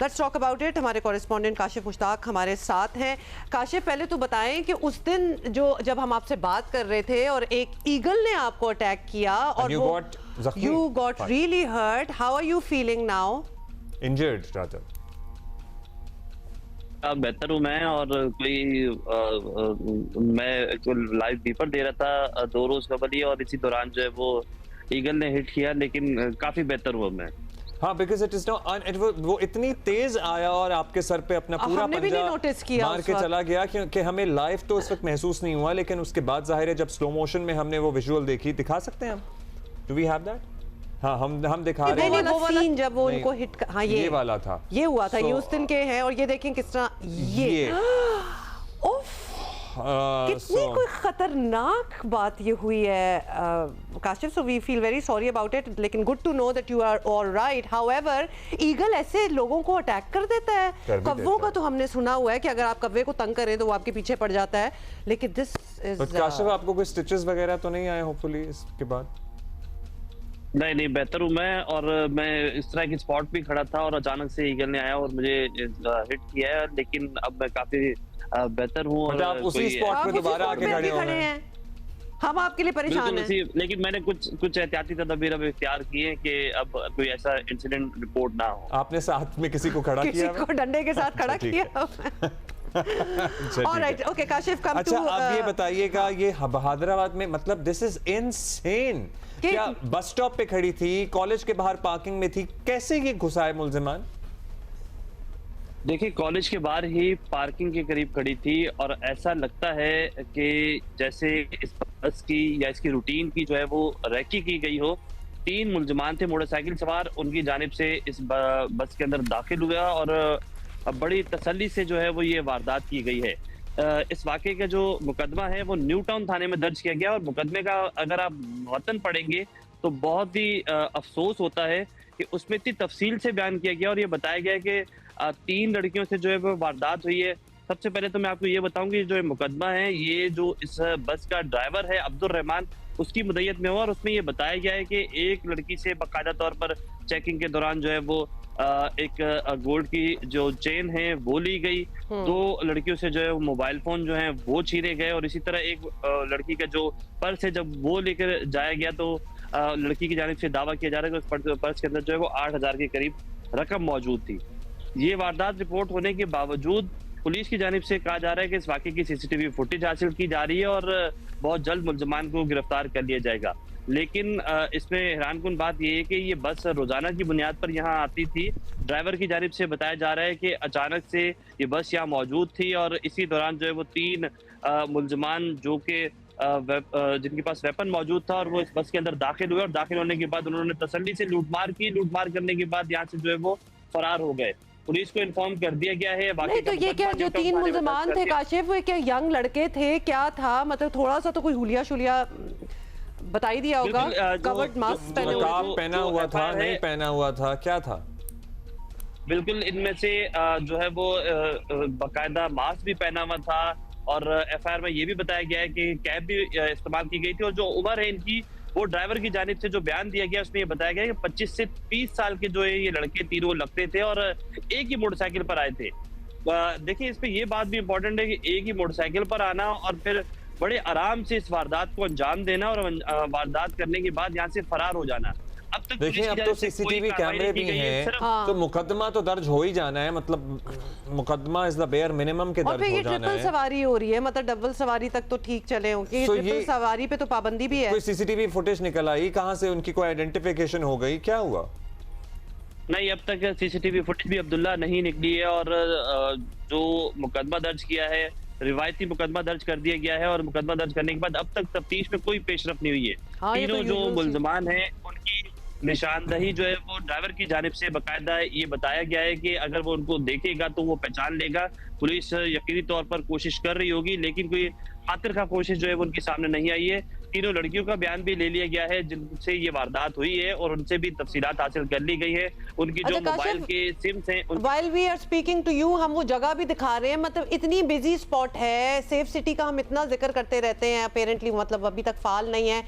Let's talk about it. हमारे correspondent Kashif Mushtaq हमारे साथ हैं। काशिफ, पहले तो बताएं कि उस दिन जब हम आपसे बात कर रहे थे और एक ईगल ने आपको अटैक किया और you got really hurt. How are you feeling now? Injured rather. बेहतर हूँ मैं, और मैं लाइव पेपर दे रहा था 2 रोज कबल ही, और इसी दौरान जो है वो ईगल ने हिट किया, लेकिन काफी बेहतर हुआ मैं। हाँ, because it is not, वो इतनी तेज आया और आपके सर पे अपना पूरा पंजा मार के चला गया कि हमें लाइव तो इस वक्त महसूस नहीं हुआ, लेकिन उसके बाद जाहिर है जब स्लो मोशन में हमने वो विजुअल देखी, दिखा सकते हैं हम? Do we have that? हाँ, हम दिखा रहे हैं। वो सीन जब वो उनको हिट, हाँ ये वाला था, ये हुआ था, ये उस दिन के हैं। और ये देखें किस तरह ये कितनी कोई खतरनाक बात ये हुई है Kashif. So we feel very sorry about it, लेकिन good to know that you are alright. However, eagle ऐसे लोगों को अटैक कर देता है। कव्वों का तो हमने सुना हुआ है कि अगर आप कव्वे को तंग करें तो वो आपके पीछे पड़ जाता है, लेकिन दिस इज काशिफ आपको कोई स्टिचेस वगैरह तो नहीं आए होपफुली इसके बाद? नहीं, बेहतर हूँ मैं, और मैं इस तरह की स्पॉट भी खड़ा था और अचानक से ईगल ने आया और मुझे हिट किया है, लेकिन अब मैं काफी बेहतर हूँ। मतलब आप उसी स्पॉट पे दोबारा आके खड़े हो गए हैं। हम आपके लिए परेशान हैं, लेकिन मैंने कुछ एहतियाती तदबीर अब इख्तियार किए कि अब कोई ऐसा इंसिडेंट रिपोर्ट ना हो। आपने साथ में किसी को खड़ा किया? किसी को डंडे के साथ खड़ा किया। Alright, okay Kashif, come to. अच्छा, अब ये बताइएगा, ये बहादुराबाद में, मतलब दिस इज इनसेन। क्या बस स्टॉप पे खड़ी थी, कॉलेज के बाहर पार्किंग में थी, कैसे ये घुसाए मुलजिमान? देखिए, कॉलेज के बाहर ही पार्किंग के करीब खड़ी थी, और ऐसा लगता है कि जैसे इस बस की या इसकी रूटीन की जो है वो रैकी की गई हो। 3 मुलजिमान थे मोटरसाइकिल सवार, उनकी जानिब से इस बस के अंदर दाखिल हुआ और बड़ी तसल्ली से जो है वो ये वारदात की गई है। इस वाक़े का जो मुकदमा है वो न्यू टाउन थाने में दर्ज किया गया, और मुकदमे का अगर आप वतन पढ़ेंगे तो बहुत ही अफसोस होता है कि उसमें इतनी तफसील से बयान किया गया और ये बताया गया कि 3 लड़कियों से जो है वो वारदात हुई है। सबसे पहले तो मैं आपको ये बताऊं कि जो मुकदमा है, ये जो इस बस का ड्राइवर है अब्दुल रहमान, उसकी मुद्दत में हुआ, और उसमें ये बताया गया है कि एक लड़की से बाकायदा तौर पर चेकिंग के दौरान जो है वो एक गोल्ड की जो चेन है वो ली गई। 2 लड़कियों से जो है मोबाइल फोन जो है वो छीने गए, और इसी तरह एक लड़की का जो पर्स है जब वो लेकर जाया गया तो लड़की की जानिब से दावा किया जा रहा है कि उस पर्स के अंदर जो है वो 8,000 के करीब रकम मौजूद थी। ये वारदात रिपोर्ट होने के बावजूद पुलिस की जानिब से कहा जा रहा है कि इस वाक़े की सीसीटीवी फुटेज हासिल की जा रही है और बहुत जल्द मुलजमान को गिरफ्तार कर लिया जाएगा। लेकिन इसमें हैरानकुन बात यह है कि ये बस रोजाना की बुनियाद पर यहाँ आती थी। ड्राइवर की जानिब से बताया जा रहा है कि अचानक से ये बस यहाँ मौजूद थी, और इसी दौरान जो है वो 3 मुलजमान जो कि जिनके पास वेपन मौजूद था, और वो इस बस के अंदर दाखिल हुए, और दाखिल होने के बाद उन्होंने तसल्ली से लूटमार की। लूटमार करने के बाद यहाँ से जो है वो फरार हो गए। पुलिस को इन्फॉर्म कर दिया गया है। नहीं तो ये क्या जो 3 मुलजमान थे काशिफ, वो क्या यंग लड़के थे, क्या था? मतलब थोड़ा सा तो कोई हुलिया शुलिया बता ही दिया होगा। कवर्ड मास्क पहना हुआ था, नहीं पहना हुआ था, क्या था? बिल्कुल, इनमें से जो है वो बाकायदा मास्क भी पहना हुआ था, और एफआईआर में ये भी बताया गया है कि कैब भी इस्तेमाल की गई थी, और जो उम्र है इनकी, वो ड्राइवर की जानिब से जो बयान दिया गया उसमें ये बताया गया कि 25 से 30 साल के जो है ये लड़के तीनों लगते थे, और एक ही मोटरसाइकिल पर आए थे। देखिए, इस पे ये बात भी इम्पोर्टेंट है कि एक ही मोटरसाइकिल पर आना और फिर बड़े आराम से इस वारदात को अंजाम देना, और वारदात करने के बाद यहाँ से फरार हो जाना। अब तक देखिए, अब तो सीसीटीवी कैमरे भी हैं, तो मुकदमा तो दर्ज हो ही जाना है। मतलब मुकदमा इज द बेयर मिनिमम के दर्ज हो जाना है। और ट्रिपल सवारी हो रही है, मतलब डबल सवारी तक तो ठीक चले होंगे, ट्रिपल सवारी पे तो पाबंदी भी है। कोई सीसीटीवी फुटेज निकल आई, कहां से उनकी कोई आइडेंटिफिकेशन हो गई, क्या हुआ? नहीं, अब तक सीसीटीवी फुटेज भी अब्दुल्ला नहीं निकली है, और जो मुकदमा दर्ज किया है, रिवायती मुकदमा दर्ज कर दिया गया है, और मुकदमा दर्ज करने के बाद अब तक तफ्तीश में कोई पेशरफ नहीं हुई है। तीनों जो मुलजमान हैं उनकी निशानदही जो है वो ड्राइवर की जानिब से बाकायदा ये बताया गया है कि अगर वो उनको देखेगा तो वो पहचान लेगा। पुलिस यकीनी तौर पर कोशिश कर रही होगी, लेकिन कोई खातिर का कोशिश जो है वो उनके सामने नहीं आई है। तीनों लड़कियों का बयान भी ले लिया गया है जिनसे ये वारदात हुई है, और उनसे भी तफसीलात हासिल कर ली गई है। उनकी जो मोबाइल के सिम्स हैं, while we are speaking to you, हम वो जगह भी दिखा रहे हैं, मतलब इतनी बिजी स्पॉट है। सेफ सिटी का हम इतना जिक्र करते रहते हैं, अपेरेंटली मतलब अभी तक फाल नहीं है।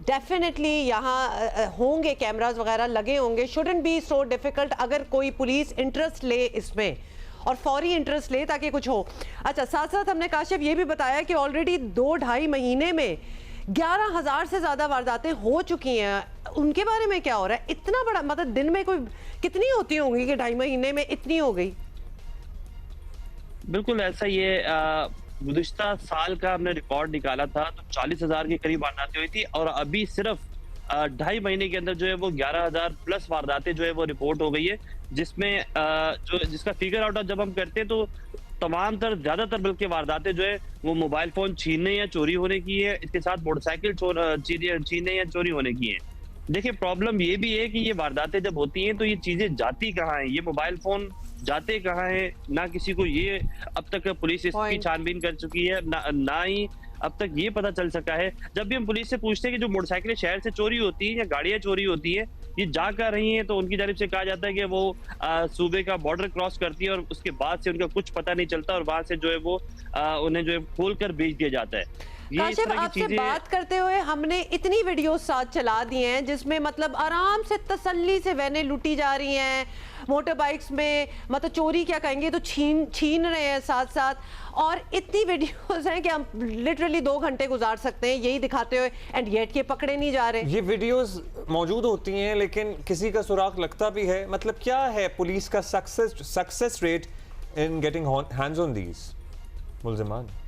डेफिनेटली यहाँ होंगे कैमरास वगैरह लगे होंगे। शुडंट बी सो डिफिकल्ट अगर कोई पुलिस इंटरेस्ट ले इसमें और फौरी इंटरेस्ट ले ताकि कुछ हो। अच्छा, साथ साथ हमने काशिफ ये भी बताया कि ऑलरेडी 2-2.5 महीने में 11,000 से ज्यादा वारदातें हो चुकी हैं। उनके बारे में क्या हो रहा है? इतना बड़ा मतलब दिन में कोई कितनी होती होंगी कि 2.5 महीने में इतनी हो गई? बिल्कुल ऐसा ही है। गुज़िश्ता साल का हमने रिकॉर्ड निकाला था तो 40,000 के करीब वारदातें हुई थी, और अभी सिर्फ 2.5 महीने के अंदर जो है वो 11,000 प्लस वारदातें जो है वो रिपोर्ट हो गई है, जिसमें जिसका फिगर आउट जब हम करते हैं तो ज्यादातर बल्कि वारदातें जो है वो मोबाइल फोन छीनने या चोरी होने की है, इसके साथ मोटरसाइकिल छीनने या चोरी होने की है। देखिए, प्रॉब्लम ये भी है कि ये वारदातें जब होती हैं तो ये चीजें जाती कहाँ हैं, ये मोबाइल फोन जाते कहाँ हैं, ना किसी को ये अब तक पुलिस इसकी छानबीन कर चुकी है, ना ही अब तक ये पता चल सका है। जब भी हम पुलिस से पूछते हैं कि जो मोटरसाइकिलें शहर से चोरी होती हैं या गाड़ियां चोरी होती हैं, ये जा कर रही हैं, तो उनकी जानिब से कहा जाता है कि वो सूबे का बॉर्डर क्रॉस करती है और उसके बाद से उनका कुछ पता नहीं चलता, और वहां से जो है वो उन्हें जो है खोल कर बेच दिया जाता है। काशिफ, आपसे बात करते हुए हमने इतनी वीडियो साथ चला दी हैं जिसमें मतलब आराम से तसल्ली से वैनें लूटी जा रही हैं, मोटर बाइक्स में मतलब चोरी क्या कहेंगे तो छीन रहे हैं साथ साथ, और इतनी वीडियोस हैं कि हम लिटरली 2 घंटे गुजार सकते हैं यही दिखाते हुए, एंड येट के पकड़े नहीं जा रहे। ये वीडियोस मौजूद होती हैं लेकिन किसी का सुराग लगता भी है। मतलब क्या है पुलिस का success rate in getting hands on these मुल्जिमान?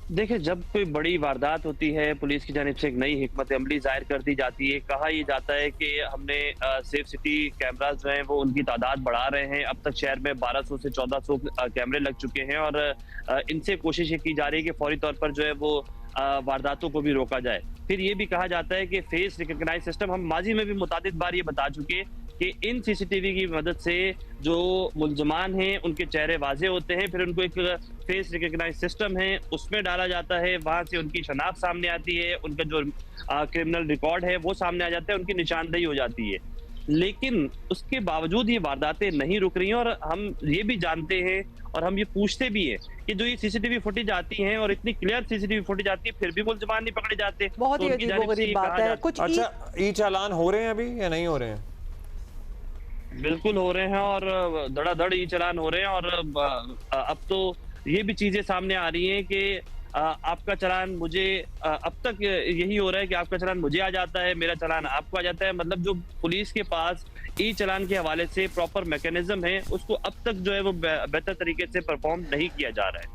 देखिए, जब कोई बड़ी वारदात होती है, पुलिस की जानिब से एक नई हिकमत अमली जाहिर कर दी जाती है। कहा यह जाता है कि हमने सेफ सिटी कैमरास जो हैं वो उनकी तादाद बढ़ा रहे हैं। अब तक शहर में 1200 से 1400 कैमरे लग चुके हैं, और इनसे कोशिश ये की जा रही है कि फौरी तौर पर जो है वो वारदातों को भी रोका जाए। फिर ये भी कहा जाता है कि फेस रिकॉग्नाइज सिस्टम, हम माजी में भी मुतादिद बार ये बता चुके कि इन सीसीटीवी की मदद से जो मुल्जमान हैं उनके चेहरे वाजे होते हैं, फिर उनको एक फेस रिकॉग्नाइज सिस्टम है उसमें डाला जाता है, वहां से उनकी शनाख्त सामने आती है, उनका जो क्रिमिनल रिकॉर्ड है वो सामने आ जाता है, उनकी निशानदेही हो जाती है। लेकिन उसके बावजूद ये वारदातें नहीं रुक रही हैं, और हम ये भी जानते हैं और हम ये पूछते भी हैं कि जो ये सीसीटीवी फुटेज आती हैं और इतनी क्लियर सीसीटीवी फुटेज आती है फिर भी मुल्जमान नहीं पकड़े जाते। बहुत ही अजीब बात है। कुछ अच्छा, ई चालान हो रहे हैं अभी या नहीं हो रहे हैं? बिल्कुल हो रहे हैं, और धड़ाधड़ ई चालान हो रहे हैं, और अब तो ये भी चीजें सामने आ रही हैं कि आपका चालान मुझे, अब तक यही हो रहा है कि आपका चालान मुझे आ जाता है, मेरा चालान आपको आ जाता है। मतलब जो पुलिस के पास ई चालान के हवाले से प्रॉपर मैकेनिज्म है उसको अब तक जो है वो बेहतर तरीके से परफॉर्म नहीं किया जा रहा है।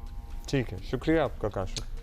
ठीक है, शुक्रिया आपका काशिफ।